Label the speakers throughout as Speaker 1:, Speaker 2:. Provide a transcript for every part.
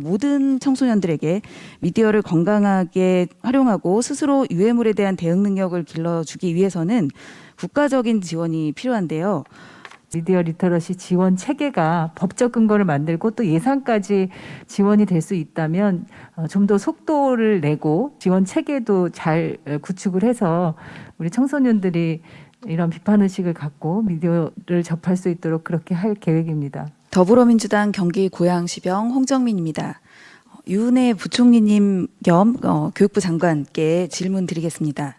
Speaker 1: 모든 청소년들에게 미디어를 건강하게 활용하고 스스로 유해물에 대한 대응 능력을 길러주기 위해서는 국가적인 지원이 필요한데요.
Speaker 2: 미디어 리터러시 지원 체계가 법적 근거를 만들고 또 예산까지 지원이 될 수 있다면 좀 더 속도를 내고 지원 체계도 잘 구축을 해서 우리 청소년들이 이런 비판의식을 갖고 미디어를 접할 수 있도록 그렇게 할 계획입니다.
Speaker 1: 더불어민주당 경기 고양시병 홍정민입니다. 유은혜 부총리님 겸 교육부 장관께 질문 드리겠습니다.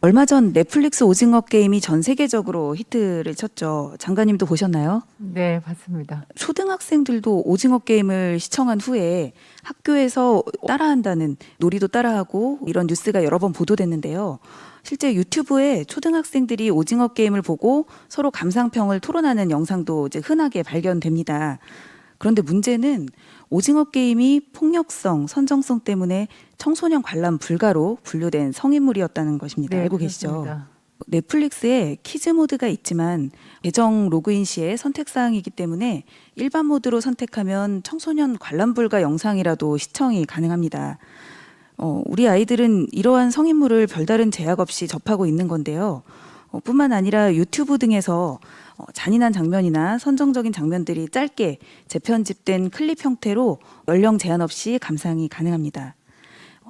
Speaker 1: 얼마 전 넷플릭스 오징어 게임이 전 세계적으로 히트를 쳤죠. 장관님도 보셨나요?
Speaker 2: 네, 봤습니다.
Speaker 1: 초등학생들도 오징어 게임을 시청한 후에 학교에서 따라한다는 놀이도 따라하고 이런 뉴스가 여러 번 보도됐는데요. 실제 유튜브에 초등학생들이 오징어 게임을 보고 서로 감상평을 토론하는 영상도 이제 흔하게 발견됩니다. 그런데 문제는 오징어 게임이 폭력성, 선정성 때문에 청소년 관람 불가로 분류된 성인물이었다는 것입니다.
Speaker 2: 네,
Speaker 1: 알고
Speaker 2: 그렇습니다.
Speaker 1: 계시죠? 넷플릭스에 키즈 모드가 있지만 계정 로그인 시에 선택사항이기 때문에 일반 모드로 선택하면 청소년 관람 불가 영상이라도 시청이 가능합니다. 우리 아이들은 이러한 성인물을 별다른 제약 없이 접하고 있는 건데요. 뿐만 아니라 유튜브 등에서 잔인한 장면이나 선정적인 장면들이 짧게 재편집된 클립 형태로 연령 제한 없이 감상이 가능합니다.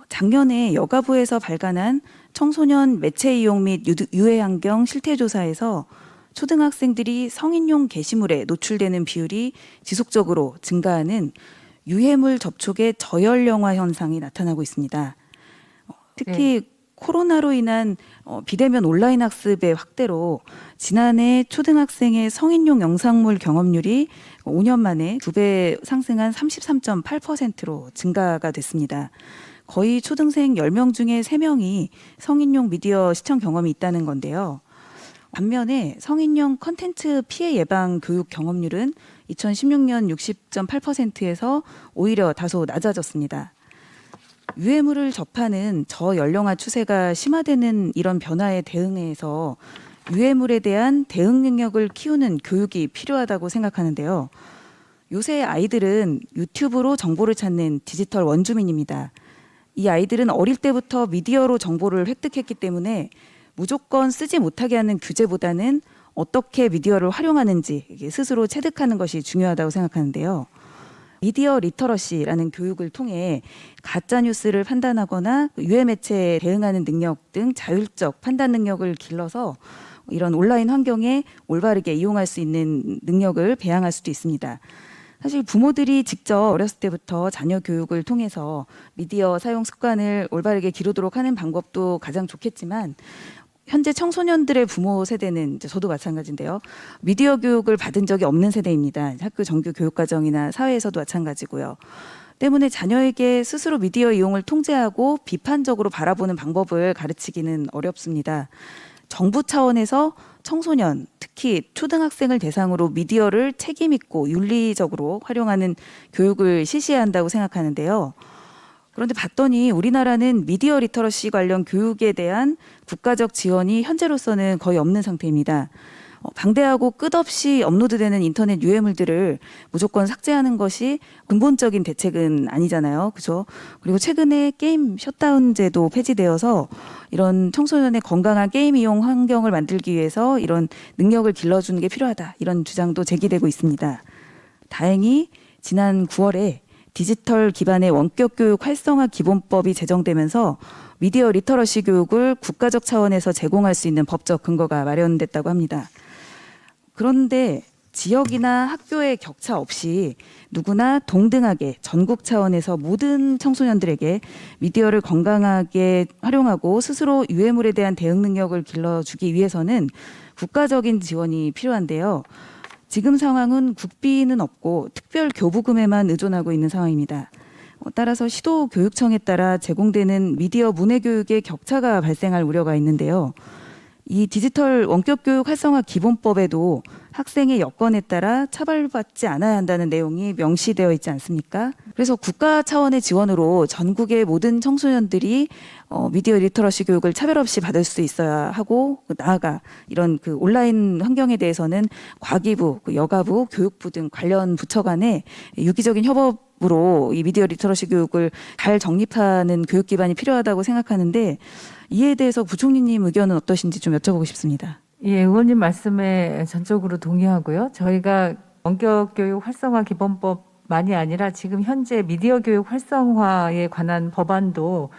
Speaker 1: 작년에 여가부에서 발간한 청소년 매체 이용 및 유해 환경 실태 조사에서 초등학생들이 성인용 게시물에 노출되는 비율이 지속적으로 증가하는 유해물 접촉의 저연령화 현상이 나타나고 있습니다. 특히 코로나로 인한 비대면 온라인 학습의 확대로 지난해 초등학생의 성인용 영상물 경험률이 5년 만에 2배 상승한 33.8%로 증가가 됐습니다. 거의 초등생 10명 중에 3명이 성인용 미디어 시청 경험이 있다는 건데요. 반면에 성인용 컨텐츠 피해 예방 교육 경험률은 2016년 60.8%에서 오히려 다소 낮아졌습니다. 유해물을 접하는 저연령화 추세가 심화되는 이런 변화에 대응해서 유해물에 대한 대응 능력을 키우는 교육이 필요하다고 생각하는데요. 요새 아이들은 유튜브로 정보를 찾는 디지털 원주민입니다. 이 아이들은 어릴 때부터 미디어로 정보를 획득했기 때문에 무조건 쓰지 못하게 하는 규제보다는 어떻게 미디어를 활용하는지 스스로 체득하는 것이 중요하다고 생각하는데요. 미디어 리터러시라는 교육을 통해 가짜 뉴스를 판단하거나 유해 매체에 대응하는 능력 등 자율적 판단 능력을 길러서 이런 온라인 환경에 올바르게 이용할 수 있는 능력을 배양할 수도 있습니다. 사실 부모들이 직접 어렸을 때부터 자녀 교육을 통해서 미디어 사용 습관을 올바르게 기르도록 하는 방법도 가장 좋겠지만 현재 청소년들의 부모 세대는 이제 저도 마찬가지인데요. 미디어 교육을 받은 적이 없는 세대입니다. 학교 정규 교육과정이나 사회에서도 마찬가지고요. 때문에 자녀에게 스스로 미디어 이용을 통제하고 비판적으로 바라보는 방법을 가르치기는 어렵습니다. 정부 차원에서 청소년, 특히 초등학생을 대상으로 미디어를 책임 있고 윤리적으로 활용하는 교육을 실시해야 한다고 생각하는데요. 그런데 봤더니 우리나라는 미디어 리터러시 관련 교육에 대한 국가적 지원이 현재로서는 거의 없는 상태입니다. 방대하고 끝없이 업로드되는 인터넷 유해물들을 무조건 삭제하는 것이 근본적인 대책은 아니잖아요. 그죠? 그리고 최근에 게임 셧다운제도 폐지되어서 이런 청소년의 건강한 게임 이용 환경을 만들기 위해서 이런 능력을 길러주는 게 필요하다. 이런 주장도 제기되고 있습니다. 다행히 지난 9월에 디지털 기반의 원격 교육 활성화 기본법이 제정되면서 미디어 리터러시 교육을 국가적 차원에서 제공할 수 있는 법적 근거가 마련됐다고 합니다. 그런데 지역이나 학교의 격차 없이 누구나 동등하게 전국 차원에서 모든 청소년들에게 미디어를 건강하게 활용하고 스스로 유해물에 대한 대응 능력을 길러주기 위해서는 국가적인 지원이 필요한데요. 지금 상황은 국비는 없고 특별 교부금에만 의존하고 있는 상황입니다. 따라서 시도교육청에 따라 제공되는 미디어 문해교육의 격차가 발생할 우려가 있는데요. 이 디지털 원격교육 활성화 기본법에도 학생의 여건에 따라 차별받지 않아야 한다는 내용이 명시되어 있지 않습니까? 그래서 국가 차원의 지원으로 전국의 모든 청소년들이 미디어 리터러시 교육을 차별 없이 받을 수 있어야 하고, 나아가 이런 그 온라인 환경에 대해서는 과기부, 여가부, 교육부 등 관련 부처 간에 유기적인 협업 교육으로 이 미디어 리터러시 교육을 잘 정립하는 교육 기반이 필요하다고 생각하는데 이에 대해서 부총리님 의견은 어떠신지 좀 여쭤보고 싶습니다.
Speaker 2: 예, 의원님 말씀에 전적으로 동의하고요. 저희가 원격 교육 활성화 기본법만이 아니라 지금 현재 미디어 교육 활성화에 관한 법안도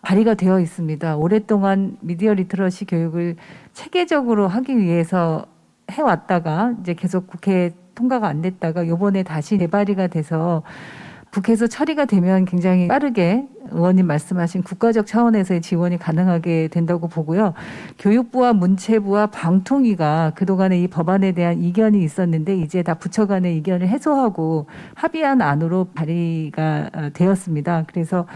Speaker 2: 발의가 되어 있습니다. 오랫동안 미디어 리터러시 교육을 체계적으로 하기 위해서 해왔다가 이제 계속 국회에 통과가 안 됐다가 이번에 다시 재발의가 돼서 국회에서 처리가 되면 굉장히 빠르게 의원님 말씀하신 국가적 차원에서의 지원이 가능하게 된다고 보고요. 교육부와 문체부와 방통위가 그동안에 이 법안에 대한 이견이 있었는데 이제 다 부처 간의 이견을 해소하고 합의한 안으로 발의가 되었습니다. 그래서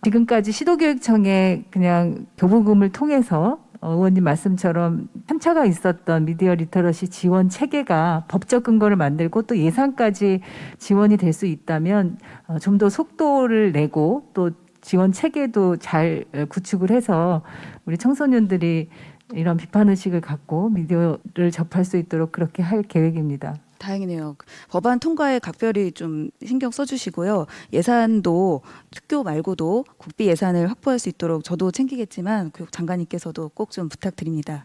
Speaker 2: 지금까지 시도교육청에 그냥 교부금을 통해서 의원님 말씀처럼 편차가 있었던 미디어 리터러시 지원 체계가 법적 근거를 만들고 또 예산까지 지원이 될 수 있다면 좀 더 속도를 내고 또 지원 체계도 잘 구축을 해서 우리 청소년들이 이런 비판 의식을 갖고 미디어를 접할 수 있도록 그렇게 할 계획입니다.
Speaker 1: 다행이네요. 법안 통과에 각별히 좀 신경 써주시고요. 예산도 특교 말고도 국비 예산을 확보할 수 있도록 저도 챙기겠지만 교육 장관님께서도 꼭 좀 부탁드립니다.